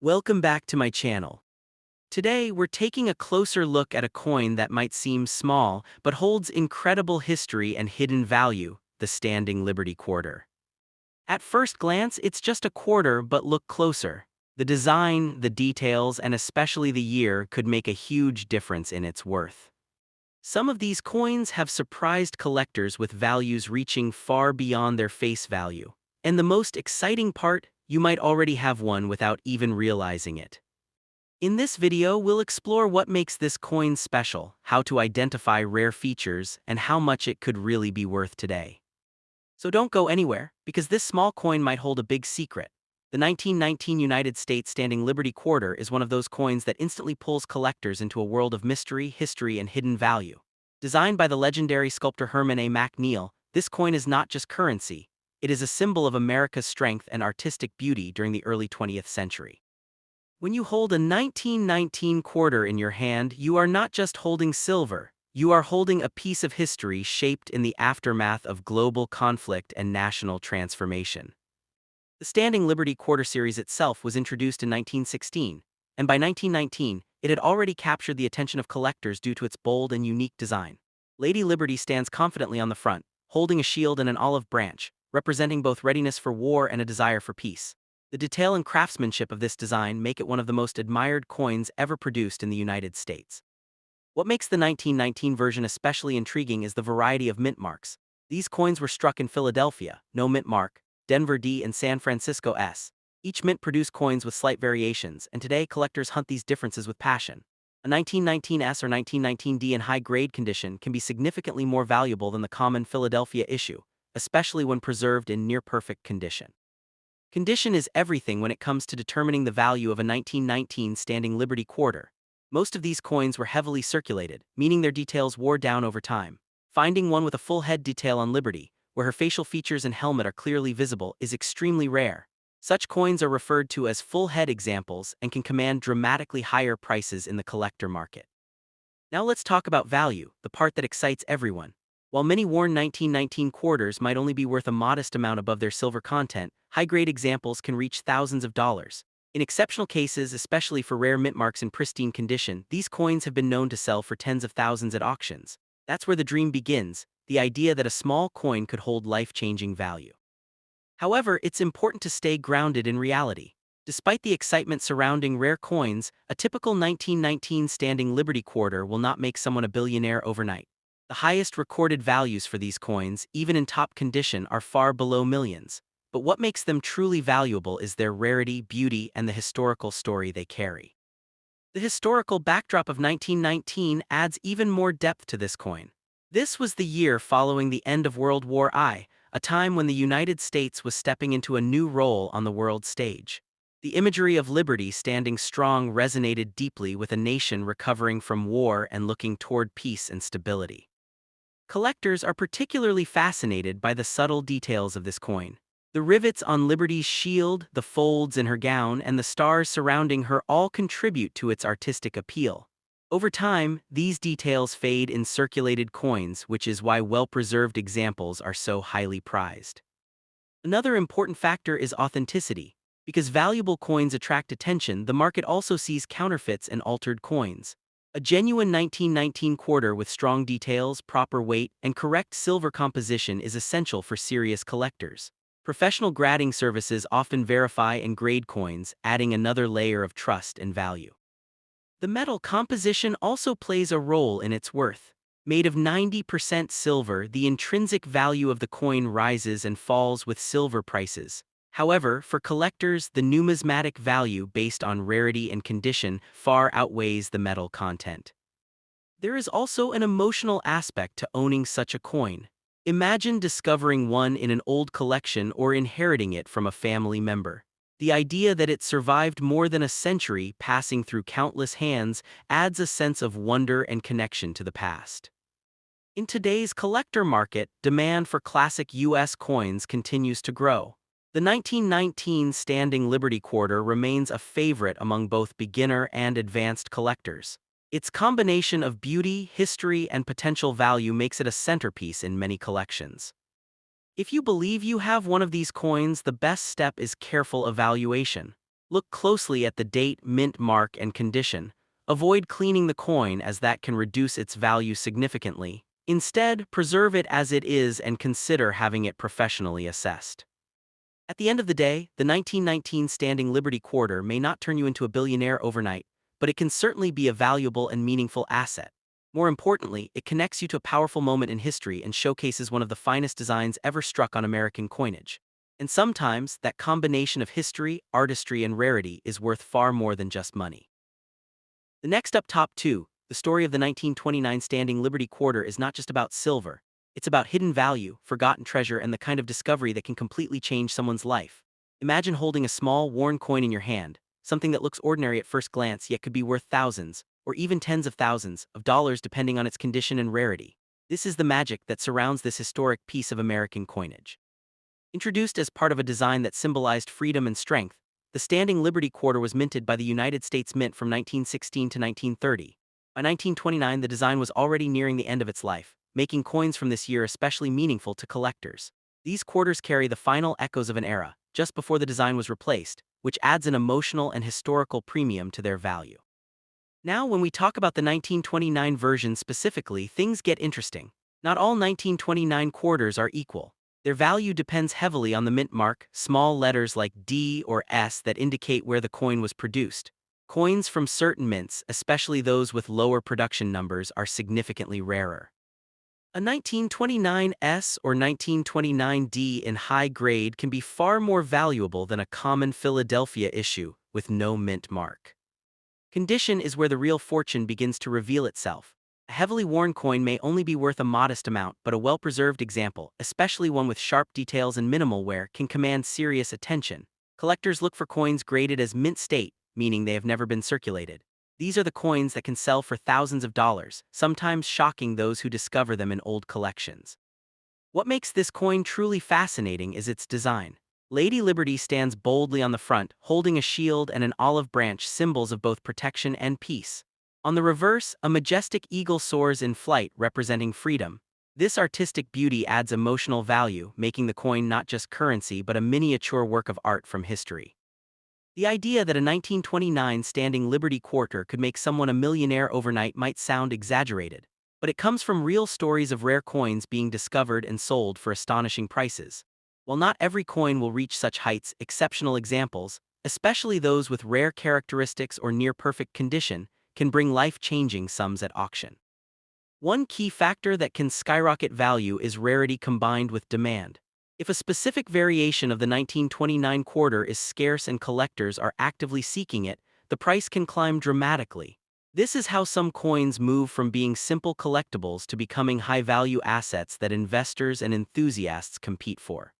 Welcome back to my channel. Today, we're taking a closer look at a coin that might seem small, but holds incredible history and hidden value, the Standing Liberty Quarter. At first glance, it's just a quarter, but look closer. The design, the details, and especially the year could make a huge difference in its worth. Some of these coins have surprised collectors with values reaching far beyond their face value. And the most exciting part, you might already have one without even realizing it. In this video, we'll explore what makes this coin special, how to identify rare features, and how much it could really be worth today. So don't go anywhere, because this small coin might hold a big secret. The 1919 United States Standing Liberty Quarter is one of those coins that instantly pulls collectors into a world of mystery, history, and hidden value. Designed by the legendary sculptor Herman A. McNeil, this coin is not just currency. It is a symbol of America's strength and artistic beauty during the early 20th century. When you hold a 1919 quarter in your hand, you are not just holding silver, you are holding a piece of history shaped in the aftermath of global conflict and national transformation. The Standing Liberty Quarter series itself was introduced in 1916, and by 1919, it had already captured the attention of collectors due to its bold and unique design. Lady Liberty stands confidently on the front, holding a shield and an olive branch, representing both readiness for war and a desire for peace. The detail and craftsmanship of this design make it one of the most admired coins ever produced in the United States. What makes the 1919 version especially intriguing is the variety of mint marks. These coins were struck in Philadelphia, no mint mark, Denver D, and San Francisco S. Each mint produced coins with slight variations, and today collectors hunt these differences with passion. A 1919 S or 1919 D in high-grade condition can be significantly more valuable than the common Philadelphia issue, especially when preserved in near-perfect condition. Condition is everything when it comes to determining the value of a 1919 Standing Liberty Quarter. Most of these coins were heavily circulated, meaning their details wore down over time. Finding one with a full head detail on Liberty, where her facial features and helmet are clearly visible, is extremely rare. Such coins are referred to as full head examples and can command dramatically higher prices in the collector market. Now let's talk about value, the part that excites everyone. While many worn 1919 quarters might only be worth a modest amount above their silver content, high-grade examples can reach thousands of dollars. In exceptional cases, especially for rare mint marks in pristine condition, these coins have been known to sell for tens of thousands at auctions. That's where the dream begins, the idea that a small coin could hold life-changing value. However, it's important to stay grounded in reality. Despite the excitement surrounding rare coins, a typical 1919 Standing Liberty Quarter will not make someone a billionaire overnight. The highest recorded values for these coins, even in top condition, are far below millions. But what makes them truly valuable is their rarity, beauty, and the historical story they carry. The historical backdrop of 1919 adds even more depth to this coin. This was the year following the end of World War I, a time when the United States was stepping into a new role on the world stage. The imagery of liberty standing strong resonated deeply with a nation recovering from war and looking toward peace and stability. Collectors are particularly fascinated by the subtle details of this coin. The rivets on Liberty's shield, the folds in her gown, and the stars surrounding her all contribute to its artistic appeal. Over time, these details fade in circulated coins, which is why well-preserved examples are so highly prized. Another important factor is authenticity. Because valuable coins attract attention, the market also sees counterfeits and altered coins. A genuine 1919 quarter with strong details, proper weight, and correct silver composition is essential for serious collectors. Professional grading services often verify and grade coins, adding another layer of trust and value. The metal composition also plays a role in its worth. Made of 90% silver, the intrinsic value of the coin rises and falls with silver prices. However, for collectors, the numismatic value based on rarity and condition far outweighs the metal content. There is also an emotional aspect to owning such a coin. Imagine discovering one in an old collection or inheriting it from a family member. The idea that it survived more than a century, passing through countless hands, adds a sense of wonder and connection to the past. In today's collector market, demand for classic U.S. coins continues to grow. The 1919 Standing Liberty Quarter remains a favorite among both beginner and advanced collectors. Its combination of beauty, history, and potential value makes it a centerpiece in many collections. If you believe you have one of these coins, the best step is careful evaluation. Look closely at the date, mint mark, and condition. Avoid cleaning the coin as that can reduce its value significantly. Instead, preserve it as it is and consider having it professionally assessed. At the end of the day, the 1919 Standing Liberty Quarter may not turn you into a billionaire overnight, but it can certainly be a valuable and meaningful asset. More importantly, it connects you to a powerful moment in history and showcases one of the finest designs ever struck on American coinage. And sometimes, that combination of history, artistry, and rarity is worth far more than just money. The next up top two, the story of the 1929 Standing Liberty Quarter is not just about silver. It's about hidden value, forgotten treasure, and the kind of discovery that can completely change someone's life. Imagine holding a small, worn coin in your hand, something that looks ordinary at first glance yet could be worth thousands, or even tens of thousands, of dollars depending on its condition and rarity. This is the magic that surrounds this historic piece of American coinage. Introduced as part of a design that symbolized freedom and strength, the Standing Liberty Quarter was minted by the United States Mint from 1916 to 1930. By 1929, the design was already nearing the end of its life, making coins from this year especially meaningful to collectors. These quarters carry the final echoes of an era, just before the design was replaced, which adds an emotional and historical premium to their value. Now, when we talk about the 1929 version specifically, things get interesting. Not all 1929 quarters are equal. Their value depends heavily on the mint mark, small letters like D or S that indicate where the coin was produced. Coins from certain mints, especially those with lower production numbers, are significantly rarer. A 1929 S or 1929 D in high grade can be far more valuable than a common Philadelphia issue with no mint mark. Condition is where the real fortune begins to reveal itself. A heavily worn coin may only be worth a modest amount, but a well-preserved example, especially one with sharp details and minimal wear, can command serious attention. Collectors look for coins graded as mint state, meaning they have never been circulated. These are the coins that can sell for thousands of dollars, sometimes shocking those who discover them in old collections. What makes this coin truly fascinating is its design. Lady Liberty stands boldly on the front, holding a shield and an olive branch, symbols of both protection and peace. On the reverse, a majestic eagle soars in flight, representing freedom. This artistic beauty adds emotional value, making the coin not just currency but a miniature work of art from history. The idea that a 1929 Standing Liberty Quarter could make someone a millionaire overnight might sound exaggerated, but it comes from real stories of rare coins being discovered and sold for astonishing prices. While not every coin will reach such heights, exceptional examples, especially those with rare characteristics or near-perfect condition, can bring life-changing sums at auction. One key factor that can skyrocket value is rarity combined with demand. If a specific variation of the 1929 quarter is scarce and collectors are actively seeking it, the price can climb dramatically. This is how some coins move from being simple collectibles to becoming high-value assets that investors and enthusiasts compete for.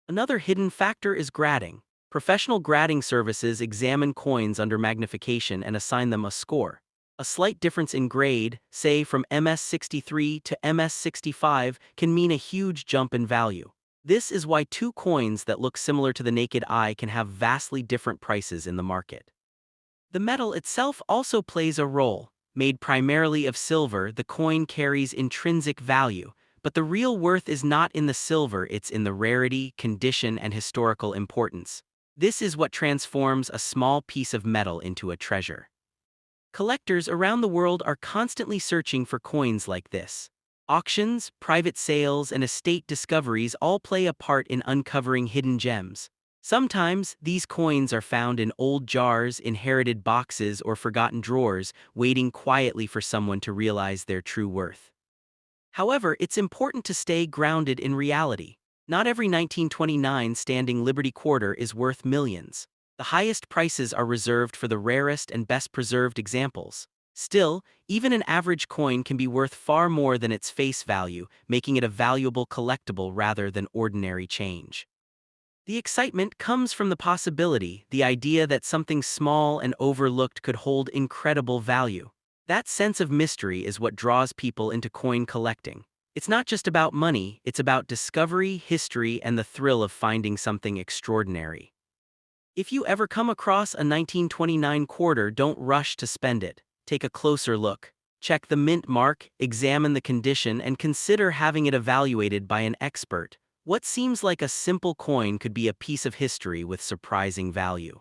Another hidden factor is grading. Professional grading services examine coins under magnification and assign them a score. A slight difference in grade, say from MS63 to MS65, can mean a huge jump in value. This is why two coins that look similar to the naked eye can have vastly different prices in the market. The metal itself also plays a role. Made primarily of silver, the coin carries intrinsic value, but the real worth is not in the silver, it's in the rarity, condition, and historical importance. This is what transforms a small piece of metal into a treasure. Collectors around the world are constantly searching for coins like this. Auctions, private sales, and estate discoveries all play a part in uncovering hidden gems. Sometimes, these coins are found in old jars, inherited boxes, or forgotten drawers, waiting quietly for someone to realize their true worth. However, it's important to stay grounded in reality. Not every 1929 Standing Liberty Quarter is worth millions. The highest prices are reserved for the rarest and best-preserved examples. Still, even an average coin can be worth far more than its face value, making it a valuable collectible rather than ordinary change. The excitement comes from the possibility, the idea that something small and overlooked could hold incredible value. That sense of mystery is what draws people into coin collecting. It's not just about money, it's about discovery, history, and the thrill of finding something extraordinary. If you ever come across a 1929 quarter, don't rush to spend it. Take a closer look. Check the mint mark, examine the condition, and consider having it evaluated by an expert. What seems like a simple coin could be a piece of history with surprising value.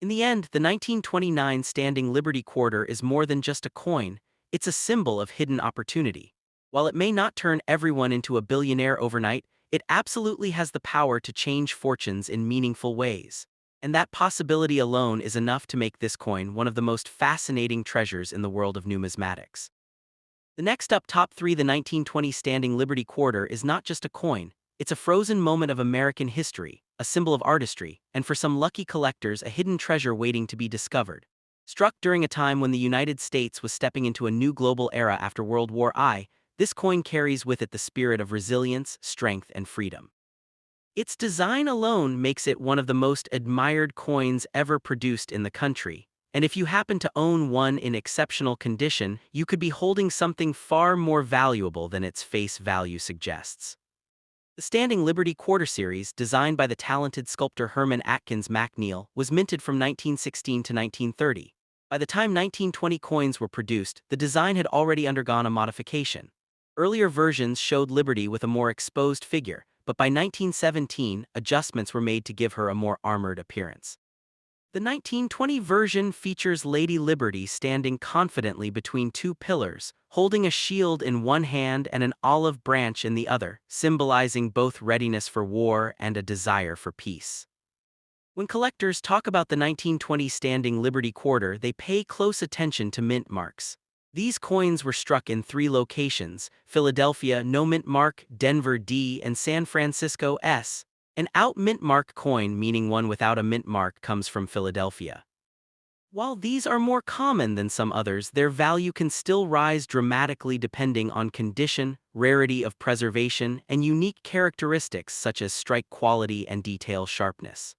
In the end, the 1929 Standing Liberty Quarter is more than just a coin, it's a symbol of hidden opportunity. While it may not turn everyone into a billionaire overnight, it absolutely has the power to change fortunes in meaningful ways. And that possibility alone is enough to make this coin one of the most fascinating treasures in the world of numismatics. The next up, top 3. The 1920 Standing Liberty Quarter is not just a coin, it's a frozen moment of American history, a symbol of artistry, and for some lucky collectors, a hidden treasure waiting to be discovered. Struck during a time when the United States was stepping into a new global era after World War I, this coin carries with it the spirit of resilience, strength, and freedom. Its design alone makes it one of the most admired coins ever produced in the country, and if you happen to own one in exceptional condition, you could be holding something far more valuable than its face value suggests. The Standing Liberty Quarter Series, designed by the talented sculptor Herman Atkins MacNeil, was minted from 1916 to 1930. By the time 1920 coins were produced, the design had already undergone a modification. Earlier versions showed Liberty with a more exposed figure, but by 1917, adjustments were made to give her a more armored appearance. The 1920 version features Lady Liberty standing confidently between two pillars, holding a shield in one hand and an olive branch in the other, symbolizing both readiness for war and a desire for peace. When collectors talk about the 1920 Standing Liberty Quarter, they pay close attention to mint marks. These coins were struck in 3 locations: Philadelphia, no mint mark; Denver, D; and San Francisco, S. An out mint mark coin, meaning one without a mint mark, comes from Philadelphia. While these are more common than some others, their value can still rise dramatically depending on condition, rarity of preservation, and unique characteristics such as strike quality and detail sharpness.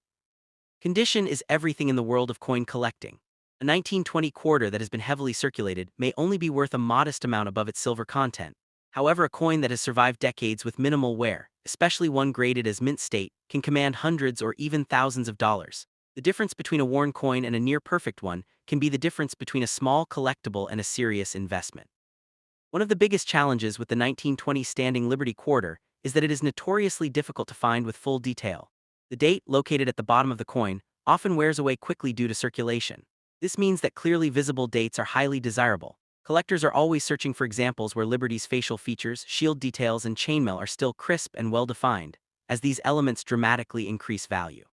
Condition is everything in the world of coin collecting. A 1920 quarter that has been heavily circulated may only be worth a modest amount above its silver content. However, a coin that has survived decades with minimal wear, especially one graded as mint state, can command hundreds or even thousands of dollars. The difference between a worn coin and a near-perfect one can be the difference between a small collectible and a serious investment. One of the biggest challenges with the 1920 Standing Liberty Quarter is that it is notoriously difficult to find with full detail. The date, located at the bottom of the coin, often wears away quickly due to circulation. This means that clearly visible dates are highly desirable. Collectors are always searching for examples where Liberty's facial features, shield details, and chainmail are still crisp and well-defined, as these elements dramatically increase value.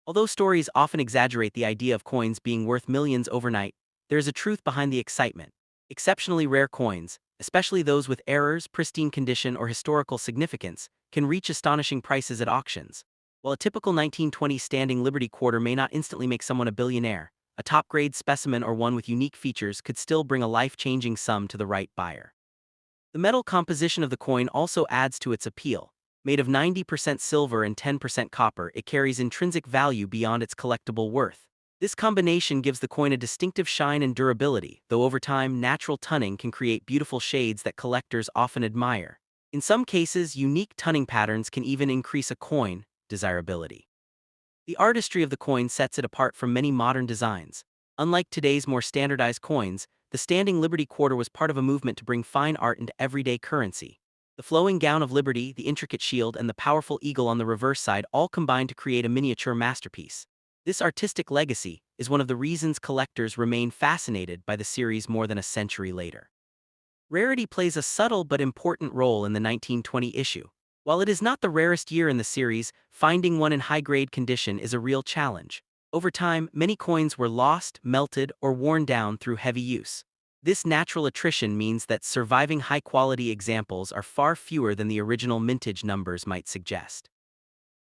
Although stories often exaggerate the idea of coins being worth millions overnight, there is a truth behind the excitement. Exceptionally rare coins, especially those with errors, pristine condition, or historical significance, can reach astonishing prices at auctions. While a typical 1920 Standing Liberty Quarter may not instantly make someone a billionaire, a top-grade specimen or one with unique features could still bring a life-changing sum to the right buyer. The metal composition of the coin also adds to its appeal. Made of 90% silver and 10% copper, it carries intrinsic value beyond its collectible worth. This combination gives the coin a distinctive shine and durability, though over time, natural tunning can create beautiful shades that collectors often admire. In some cases, unique tunning patterns can even increase a coin's desirability. The artistry of the coin sets it apart from many modern designs. Unlike today's more standardized coins, the Standing Liberty Quarter was part of a movement to bring fine art into everyday currency. The flowing gown of Liberty, the intricate shield, and the powerful eagle on the reverse side all combine to create a miniature masterpiece. This artistic legacy is one of the reasons collectors remain fascinated by the series more than a century later. Rarity plays a subtle but important role in the 1920 issue. While it is not the rarest year in the series, finding one in high-grade condition is a real challenge. Over time, many coins were lost, melted, or worn down through heavy use. This natural attrition means that surviving high-quality examples are far fewer than the original mintage numbers might suggest.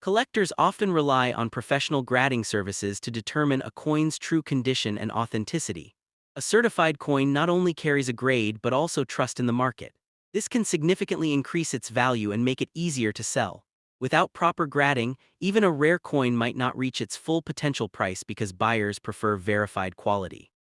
Collectors often rely on professional grading services to determine a coin's true condition and authenticity. A certified coin not only carries a grade but also trust in the market. This can significantly increase its value and make it easier to sell. Without proper grading, even a rare coin might not reach its full potential price because buyers prefer verified quality.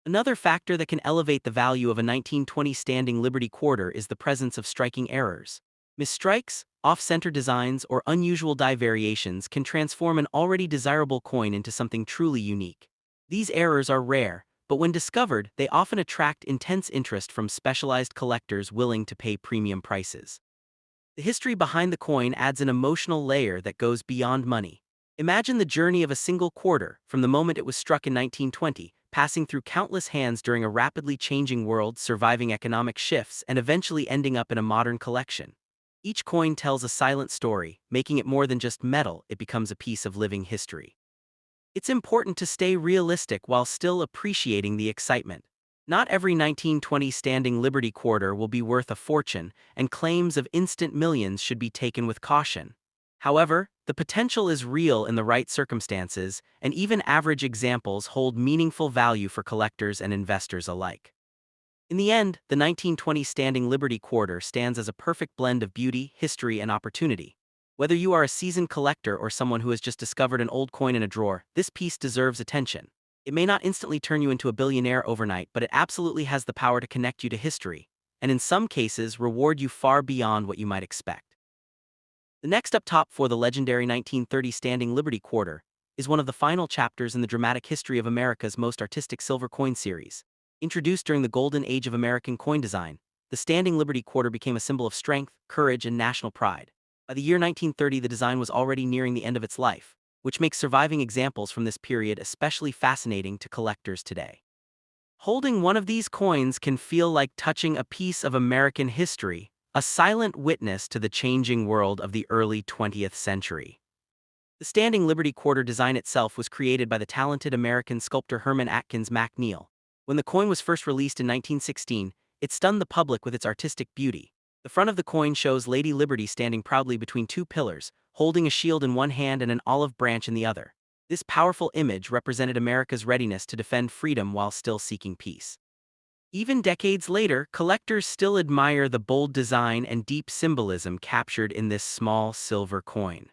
Another factor that can elevate the value of a 1920 Standing Liberty Quarter is the presence of striking errors. Misstrikes, off-center designs, or unusual die variations can transform an already desirable coin into something truly unique. These errors are rare, but when discovered, they often attract intense interest from specialized collectors willing to pay premium prices. The history behind the coin adds an emotional layer that goes beyond money. Imagine the journey of a single quarter, from the moment it was struck in 1920, passing through countless hands during a rapidly changing world, surviving economic shifts, and eventually ending up in a modern collection. Each coin tells a silent story, making it more than just metal; it becomes a piece of living history. It's important to stay realistic while still appreciating the excitement. Not every 1920 standing Liberty quarter will be worth a fortune, and claims of instant millions should be taken with caution. However, the potential is real in the right circumstances, and even average examples hold meaningful value for collectors and investors alike. In the end, the 1920 standing Liberty quarter stands as a perfect blend of beauty, history, and opportunity. Whether you are a seasoned collector or someone who has just discovered an old coin in a drawer, this piece deserves attention. It may not instantly turn you into a billionaire overnight, but it absolutely has the power to connect you to history, and in some cases reward you far beyond what you might expect. The next up top for the legendary 1930 standing Liberty quarter is one of the final chapters in the dramatic history of America's most artistic silver coin series. Introduced during the golden age of American coin design, the standing Liberty quarter became a symbol of strength, courage, and national pride. By the year 1930, the design was already nearing the end of its life, which makes surviving examples from this period especially fascinating to collectors today. Holding one of these coins can feel like touching a piece of American history, a silent witness to the changing world of the early 20th century. The standing Liberty quarter design itself was created by the talented American sculptor Herman Atkins McNeil. When the coin was first released in 1916, it stunned the public with its artistic beauty. The front of the coin shows Lady Liberty standing proudly between two pillars, holding a shield in one hand and an olive branch in the other. This powerful image represented America's readiness to defend freedom while still seeking peace. Even decades later, collectors still admire the bold design and deep symbolism captured in this small silver coin.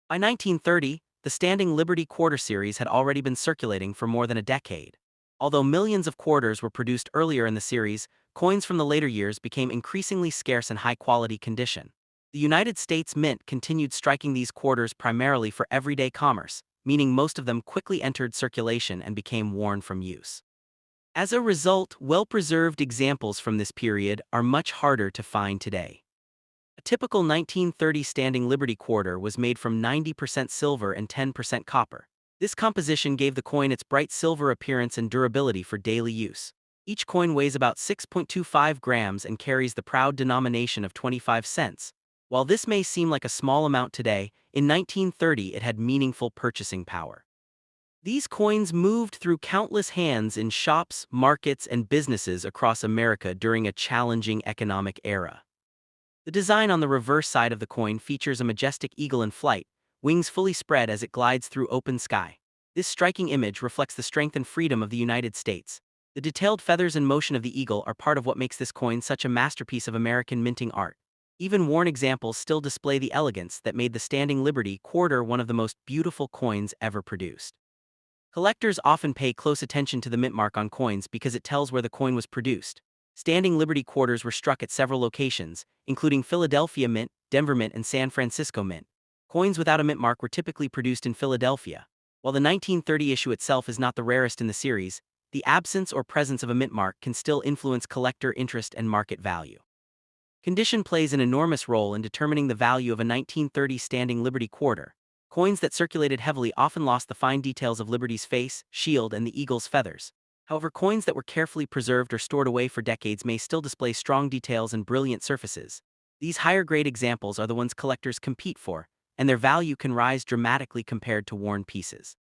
By 1930, the standing Liberty quarter series had already been circulating for more than a decade. Although millions of quarters were produced earlier in the series, coins from the later years became increasingly scarce in high-quality condition. The United States Mint continued striking these quarters primarily for everyday commerce, meaning most of them quickly entered circulation and became worn from use. As a result, well-preserved examples from this period are much harder to find today. A typical 1930 standing Liberty quarter was made from 90% silver and 10% copper. This composition gave the coin its bright silver appearance and durability for daily use. Each coin weighs about 6.25 grams and carries the proud denomination of 25 cents. While this may seem like a small amount today, in 1930 it had meaningful purchasing power. These coins moved through countless hands in shops, markets, and businesses across America during a challenging economic era. The design on the reverse side of the coin features a majestic eagle in flight, wings fully spread as it glides through open sky. This striking image reflects the strength and freedom of the United States. The detailed feathers and motion of the eagle are part of what makes this coin such a masterpiece of American minting art. Even worn examples still display the elegance that made the standing Liberty quarter one of the most beautiful coins ever produced. Collectors often pay close attention to the mint mark on coins because it tells where the coin was produced. Standing Liberty quarters were struck at several locations, including Philadelphia Mint, Denver Mint, and San Francisco Mint. Coins without a mint mark were typically produced in Philadelphia. While the 1930 issue itself is not the rarest in the series, the absence or presence of a mint mark can still influence collector interest and market value. Condition plays an enormous role in determining the value of a 1930 standing Liberty quarter. Coins that circulated heavily often lost the fine details of Liberty's face, shield, and the eagle's feathers. However, coins that were carefully preserved or stored away for decades may still display strong details and brilliant surfaces. These higher-grade examples are the ones collectors compete for, and their value can rise dramatically compared to worn pieces.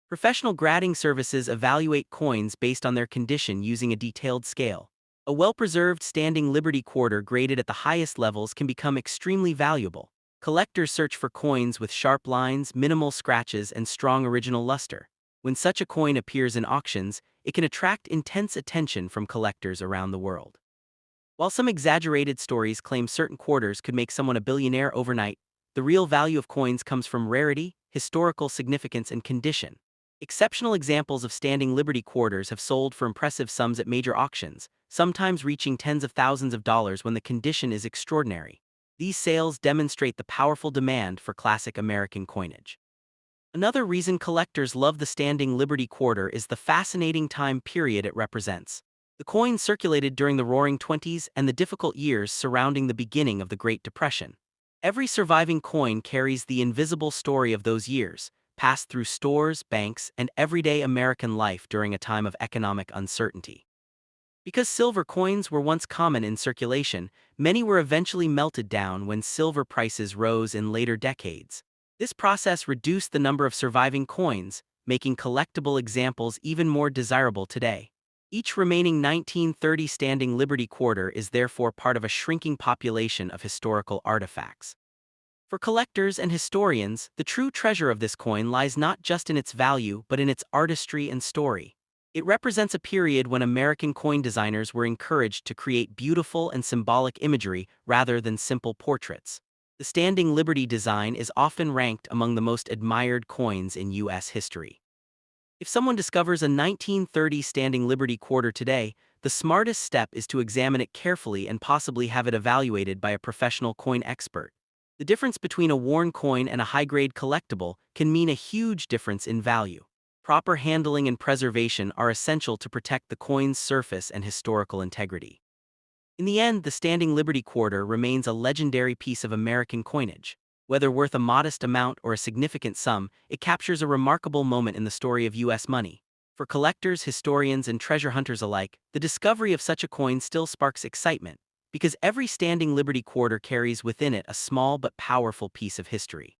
Professional grading services evaluate coins based on their condition using a detailed scale. A well-preserved standing Liberty quarter graded at the highest levels can become extremely valuable. Collectors search for coins with sharp lines, minimal scratches, and strong original luster. When such a coin appears in auctions, it can attract intense attention from collectors around the world. While some exaggerated stories claim certain quarters could make someone a billionaire overnight, the real value of coins comes from rarity, historical significance, and condition. Exceptional examples of standing Liberty quarters have sold for impressive sums at major auctions, sometimes reaching tens of thousands of dollars when the condition is extraordinary. These sales demonstrate the powerful demand for classic American coinage. Another reason collectors love the standing Liberty quarter is the fascinating time period it represents. The coin circulated during the Roaring Twenties and the difficult years surrounding the beginning of the Great Depression. Every surviving coin carries the invisible story of those years, passed through stores, banks, and everyday American life during a time of economic uncertainty. Because silver coins were once common in circulation, many were eventually melted down when silver prices rose in later decades. This process reduced the number of surviving coins, making collectible examples even more desirable today. Each remaining 1930 standing Liberty Quarter is therefore part of a shrinking population of historical artifacts. For collectors and historians, the true treasure of this coin lies not just in its value but in its artistry and story. It represents a period when American coin designers were encouraged to create beautiful and symbolic imagery rather than simple portraits. The Standing Liberty design is often ranked among the most admired coins in U.S. history. If someone discovers a 1930 Standing Liberty Quarter today, the smartest step is to examine it carefully and possibly have it evaluated by a professional coin expert. The difference between a worn coin and a high-grade collectible can mean a huge difference in value. Proper handling and preservation are essential to protect the coin's surface and historical integrity. In the end, the Standing Liberty Quarter remains a legendary piece of American coinage. Whether worth a modest amount or a significant sum, it captures a remarkable moment in the story of U.S. money. For collectors, historians, and treasure hunters alike, the discovery of such a coin still sparks excitement, because every Standing Liberty Quarter carries within it a small but powerful piece of history.